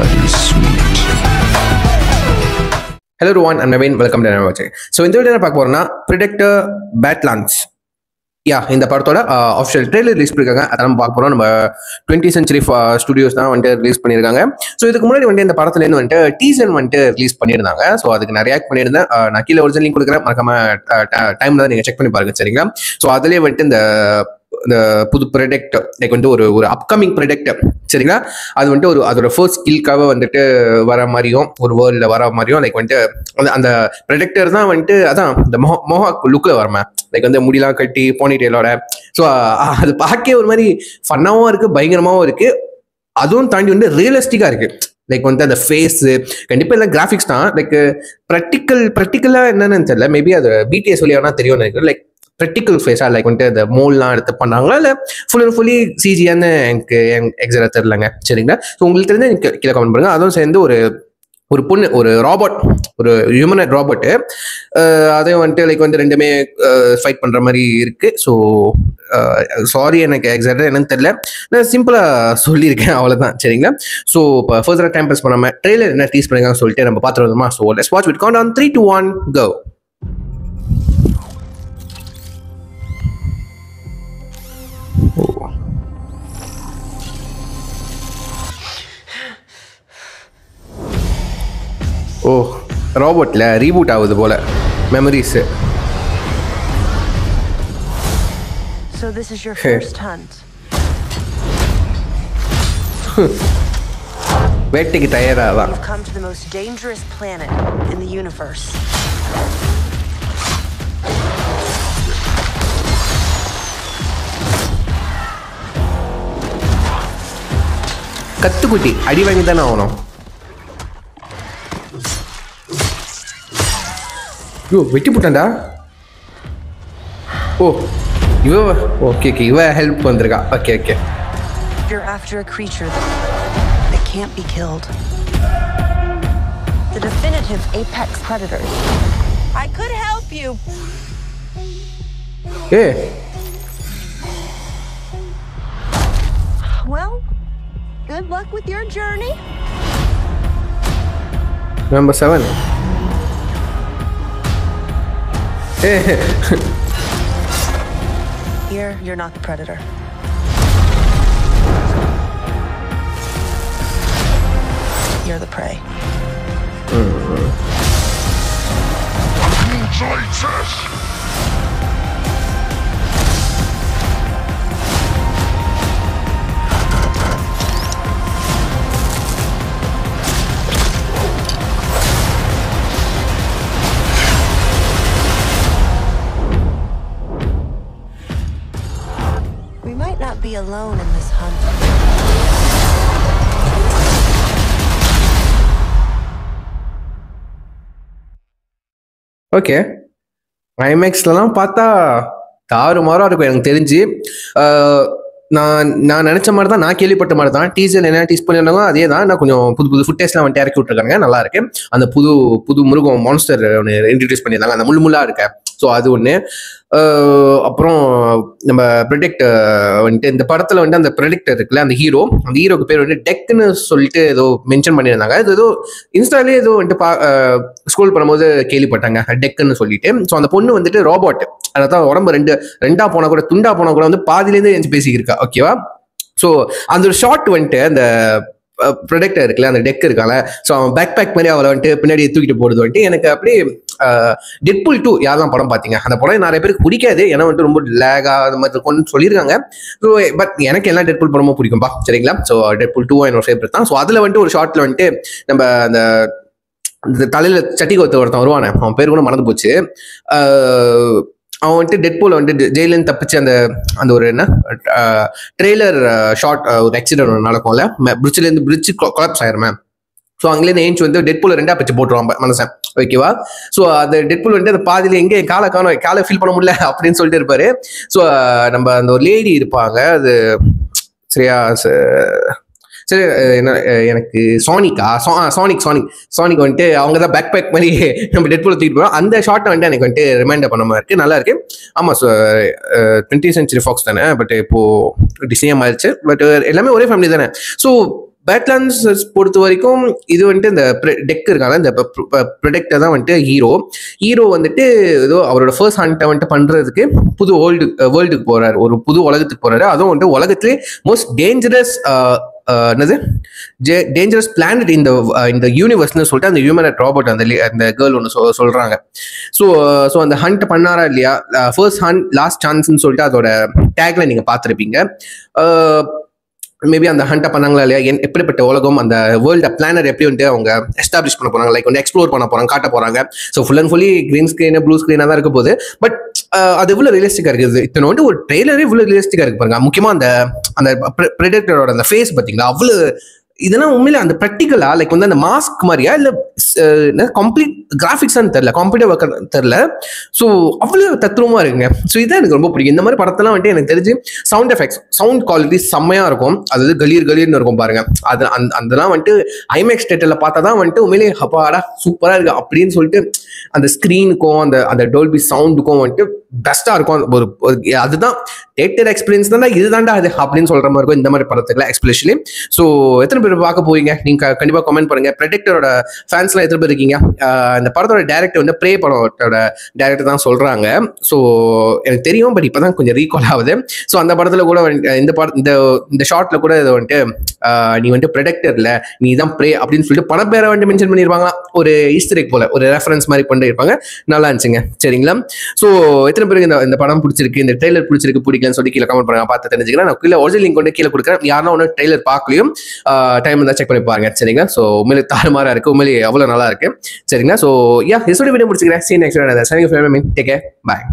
bloody sweet. Hello everyone, I'm Naveen. Welcome to Naveen. So இந்த வீடியோல பார்க்க போறோம்னா Predator Badlands. இந்த படத்தோட ஆஃபிஷியல் ட்ரெய்லர் ரிலீஸ் பண்ணிருக்காங்க. அதை நம்ம பார்க்க போறோம். நம்ம 20th Century Studios தான் வந்துட்டு ரிலீஸ் பண்ணியிருக்காங்க. ஸோ இதுக்கு முன்னாடி வந்துட்டு இந்த படத்துலேருந்து வந்துட்டு டீசர் வந்துட்டு ரிலீஸ் பண்ணியிருந்தாங்க. ஸோ அதுக்கு நான் ரியாக்ட் பண்ணியிருந்தேன். நான் கீழே ஒரிஜினல் லிங்க் கொடுக்குறேன், மறக்காம டைம்ல தான் நீங்கள் செக் பண்ணி பாருங்க, சரிங்களா? ஸோ அதுலேயே வந்துட்டு இந்த புது ப்ரொடக்ட் லைக் வந்துட்டு ஒரு அப்கமிங் ப்ரொடக்ட், சரிங்களா? அது வந்துட்டு அதோட ஃபர்ஸ்ட் ஸ்கில்காக வந்துட்டு வர மாதிரியும் ஒரு வேர்ல்டில் வர மாதிரியும் லைக் வந்துட்டு அந்த ப்ரொடக்டர் தான் வந்துட்டு அதான் இந்த மொஹாக் லுக்கில் வரமே, லைக் வந்து முடியெல்லாம் கட்டி போனிடெயிலோட. ஸோ அது பார்க்க ஒரு மாதிரி ஃபன்னாகவும் இருக்குது, பயங்கரமாகவும் இருக்குது. அதுவும் தாண்டி வந்து ரியலிஸ்டிக்காக இருக்குது. லைக் வந்து அந்த ஃபேஸு கண்டிப்பாக எல்லாம் கிராஃபிக்ஸ் தான். லைக் ப்ராக்டிக்கலாக என்னன்னு தெரியல, மேபி அது பிடிஎஸ் வழியானா தெரியும்னு நினைக்கிறேன். லைக் ப்ராக்டிக்கல் ஃபேஸா லைக் வந்துட்டு அந்த மோல்லாம் எடுத்து பண்ணாங்களா இல்லை ஃபுல் அண்ட் ஃபுல்லி சிஜியான்னு எனக்கு எக்ஸாக்டாக தெரிலங்க, சரிங்களா? ஸோ உங்களுக்கு தெரிஞ்சு எனக்கு கீழே கமெண்ட் பண்ணுங்க. அதுவும் சேர்ந்து ஒரு பொண்ணு, ஒரு ராபோட், ஒரு ஹியூமனைட் ராபோட்டு, அதையும் வந்துட்டு லைக் வந்து ரெண்டுமே ஃபைட் பண்ணுற மாதிரி இருக்குது. ஸோ சாரி, எனக்கு எக்ஸாக்டாக என்னன்னு தெரியல, நான் சிம்பிளாக சொல்லியிருக்கேன், அவ்வளோதான், சரிங்களா? ஸோ இப்போ ஃபர்தராக டைம் பாஸ் பண்ணாமல் ட்ரெய்லர் என்ன டீஸ் பண்ணிருக்காங்கன்னு சொல்லிட்டு நம்ம பார்த்துட்டு வந்தோமா. So let's watch with count on 3, 2, 1 go. Oh, ராபோட்ல ரீபூட் ஆகுது போல memories. So this is your first hunt. வேட்டைக்கு தயாராவா? You've come to the most dangerous planet in the universe. Kathukutti அடி வாங்கி தானே ஆகணும். ஐயோ, வெட்டி போட்டான்டா. ஓ, ஓகே, இவ ஹெல்ப் வந்திருக்கா. Okay. You're after a creature that can't be killed. The definitive apex predator. I could help you. Hey. Well, good luck with your journey. Number 7. Hey. Here, you're not the predator. You're the prey. We might not be alone in this hunt. Okay, ஐமேக்ஸ்லாம் பார்த்தா தாறுமாறாக இருக்கும் எனக்கு தெரிஞ்சு. நான் நினச்ச மாதிரி தான், நான் கேள்விப்பட்ட மாதிரி தான். டீசர் என்ன டீஸ் பண்ணியிருந்தாங்க அதே தான். நான் கொஞ்சம் புது ஃபுட்டேஜ்லாம் வந்துட்டு இறக்கி விட்டுருக்காங்க, நல்லா இருக்கு. அந்த புது மிருகம் மான்ஸ்டர் ஒன்று இன்ட்ரடியூஸ் பண்ணியிருந்தாங்க, அந்த முள்ளா இருக்க. ஸோ அது ஒன்று. அப்புறம் நம்ம ப்ரெடிக்ட் வந்துட்டு இந்த படத்தில் வந்துட்டு அந்த ப்ரெடிக்டர் இருக்குல்ல, அந்த ஹீரோக்கு பேர் வந்துட்டு டெக்குன்னு சொல்லிட்டு ஏதோ மென்ஷன் பண்ணியிருந்தாங்க. இது ஏதோ இன்ஸ்டாலே ஏதோ வந்துட்டு ஸ்க்ரோல் பண்ணும்போது கேள்விப்பட்டாங்க டெக்குன்னு சொல்லிட்டு. ஸோ அந்த பொண்ணு வந்துட்டு ரோபோட், அதான் உடம்பு ரெண்டா போனா கூட துண்டா போனா கூட வந்து பாதிலேருந்து எழுந்து பேசிக்கிருக்கா, ஓகேவா? ஸோ அந்த ஒரு ஷார்ட் வந்துட்டு அந்த ப்ரொடக்டர் இருக்குல்ல, அந்த டெக் இருக்காங்க. ஸோ அவன் பேக் மாதிரி அவளை வந்துட்டு பின்னாடி தூக்கிட்டு போடுது வந்துட்டு எனக்கு அப்படியே டெட்பூல் 2 யாரெல்லாம் படம் பார்த்தீங்க, அந்த படம் நிறைய பேருக்கு பிடிக்காது, ஏன்னா வந்துட்டு ரொம்ப லேகா அது மாதிரி இருக்கும்னு சொல்லியிருக்காங்க. ஸோ பட் எனக்கு எல்லாம் டெட்பூல் படமும் பிடிக்கும்பா, சரிங்களா? ஸோ டெட்பூல் 2 என்னோட ஃபேவரட் தான். ஸோ அதில் வந்துட்டு ஒரு ஷார்ட்ல வந்துட்டு நம்ம அந்த தலையில சட்டி கொத்த ஒருத்தன் வருவானே, அவன் பேர் கூட மறந்து போச்சு. அவன் வந்துட்டு டெட்பூல் வந்துட்டு ஜெயிலேருந்து தப்பிச்சு அந்த ஒரு என்ன ட்ரெய்லர் ஷார்ட் ஒரு ஆக்சிடென்ட் ஒன்று நடக்கும்ல, பிரிட்ஜ் கொலாப்ஸ் ஆயிருமே. ஸோ அங்கேருந்து ஏஞ்சி வந்து டெட்பூல் 2 பிச்சு போட்டுருவான் மனுஷன், ஓகேவா? ஸோ அந்த டெட்பூல் வந்துட்டு அந்த பாதியில் எங்கே காலை ஃபீல் பண்ண முடியல அப்படின்னு சொல்லிட்டு இருப்பாரு. ஸோ நம்ம அந்த ஒரு லேடி இருப்பாங்க, அது சரியா சரி என்ன எனக்கு சானிக் வந்துட்டு அவங்க தான் பேக் மாதிரி நம்ம டெட்பூல் தூக்கிட்டு போகிறோம். அந்த ஷார்ட்டை வந்துட்டு எனக்கு வந்துட்டு ரிமைண்டர் பண்ண மாதிரி இருக்குது, நல்லா இருக்கு. ஆமாம், ஸோ 20th Century Fox தானே, பட் இப்போது டிஸ்னியாக மாறிடுச்சு. பட் எல்லாமே ஒரே ஃபேமிலி தானே. ஸோ பேட்லாண்ட்ஸ் பொறுத்த வரைக்கும் இது வந்துட்டு இந்த டெக் இருக்காங்க, இந்த ப்ரெடெக்டர் தான் வந்துட்டு ஹீரோ வந்துட்டு ஏதோ அவரோட ஃபர்ஸ்ட் ஹண்டை வந்துட்டு பண்றதுக்கு புது வேர்ல்டுக்கு போறாரு, ஒரு புது உலகத்துக்கு போறாரு. அதுவும் வந்துட்டு உலகத்திலே மோஸ்ட் டேஞ்சரஸ் என்னது டேஞ்சரஸ் பிளானட் இந்த யூனிவர்ஸ்னு சொல்லிட்டு அந்த ஹியூமன் ராபர்ட் அந்த கேர்ள் ஒன்று சொல்றாங்க. ஸோ அந்த ஹண்ட் பண்ணாரா இல்லையா, ஃபர்ஸ்ட் ஹண்ட் லாஸ்ட் சான்ஸ்ன்னு சொல்லிட்டு அதோட டேக்ல நீங்க பார்த்துருப்பீங்க. மேபி அந்த ஹண்டை பண்ணாங்களா இல்லையா, எப்படிப்பட்ட உலகம், அந்த வேர்ல்டு பிளானர் எப்படி வந்துட்டு அவங்க எஸ்டாப்ளிஷ் பண்ண போறாங்க, லைக் வந்து எக்ஸ்ப்ளோர் பண்ண போறாங்க, காட்ட போறாங்க. So full and fully green screen blue ஸ்கிரீனாக தான் இருக்க போகுது. பட் அது இவ்வளோ ரியலிஸ்டிக்கா இருக்குது. இத்தனை வந்து ஒரு ட்ரெய்லரே இவ்வளோ ரியலிஸ்டிக்கா இருக்கு பாருங்க. முக்கியமா அந்த ப்ரெடேட்டரோட அந்த ஃபேஸ் பார்த்தீங்களா, அவ்வளோ இதெல்லாம் உண்மையில அந்த ப்ராக்டிக்கலா, லைக் வந்து அந்த மாஸ்க் மாதிரியா இல்ல கம்ப்ளீட் கிராஃபிக்ஸான்னு தெரியல, கம்ப்யூட்டர் ஒர்க் தெரியல. ஸோ அவ்வளவு தத்ரூபமா இருக்குங்க. ஸோ இதான் எனக்கு ரொம்ப பிடிக்கும். இந்த மாதிரி படத்தெல்லாம் வந்துட்டு எனக்கு தெரிஞ்சு சவுண்ட் எஃபெக்ட்ஸ், சவுண்ட் குவாலிட்டி செம்மையா இருக்கும். அதாவது கலீர்னு இருக்கும் பாருங்க. அது அதெல்லாம் வந்துட்டு ஐமேக்ஸ் தியேட்டர்ல பார்த்தா தான் வந்துட்டு உண்மையிலேயே அப்பாடா சூப்பரா இருக்கு அப்படின்னு சொல்லிட்டு அந்த ஸ்கிரீனுக்கும் அந்த டோல்பி சவுண்டுக்கும் வந்துட்டு பெஸ்டா இருக்கும். அதுதான் தியேட்டர் எக்ஸ்பீரியன்ஸ் தான், இதுதான்டா அது அப்படின்னு சொல்ற மாதிரி இருக்கும் இந்த மாதிரி படத்துக்குல எஸ்பெஷலி. ஸோ எத்தனை பேர் பார்க்க போவீங்க நீங்க கண்டிப்பா கமெண்ட் பண்ணுங்க. ப்ரெடெக்டரோட ஃபேன்ஸ்லாம் எத்தனை பேர் இருக்கீங்க? இந்த படத்தோட டைரக்டர் வந்து ப்ரே படத்தோட டைரக்டர் தான் சொல்றாங்க. ஸோ எனக்கு தெரியும், பட் இப்பதான் கொஞ்சம் ரீகால் ஆகுது. ஸோ அந்த படத்துல கூட இந்த ஷார்ட்ல கூட இதை வந்துட்டு நீ வந்துட்டு ப்ரெடெக்டர்ல நீ தான் ப்ரே அப்படின்னு சொல்லிட்டு படம் பேரை வந்துட்டு மென்ஷன் பண்ணிருப்பாங்களா, ஒரு ஈஸ்டர் எக் போல ஒரு ரெஃபரன்ஸ் மாதிரி பண்ணிருப்பாங்க. நல்லா இருந்துச்சுங்க. சரிங்களா? ஸோ எத்தனை பேருக்கு இந்த படம் பிடிச்சிருக்கு, இந்த ட்ரெய்லர் பிடிக்கலன்னு சொல்லி கீழே கமெண்ட் பண்ணுங்க, பார்த்து தெரிஞ்சுக்கிறேன். நான் கீழே ஒரிஜினல் லிங்க் கொண்டு கீழே கொடுக்குறேன். யாரும் ஒன்றும் ட்ரெய்லர் பார்க்கலையும் டைம் இருந்தால் செக் பண்ணி பாருங்க. சரிங்களா? ஸோ உண்மையிலே தாறுமாறா இருக்கு, உண்மையிலே அவ்வளோ நல்லா இருக்கு. சரிங்களா? ஸோ யா, இதோட வீடியோ முடிச்சுக்கிறேன். சீன் நெக்ஸ்ட் டேக் கேர், பாய்.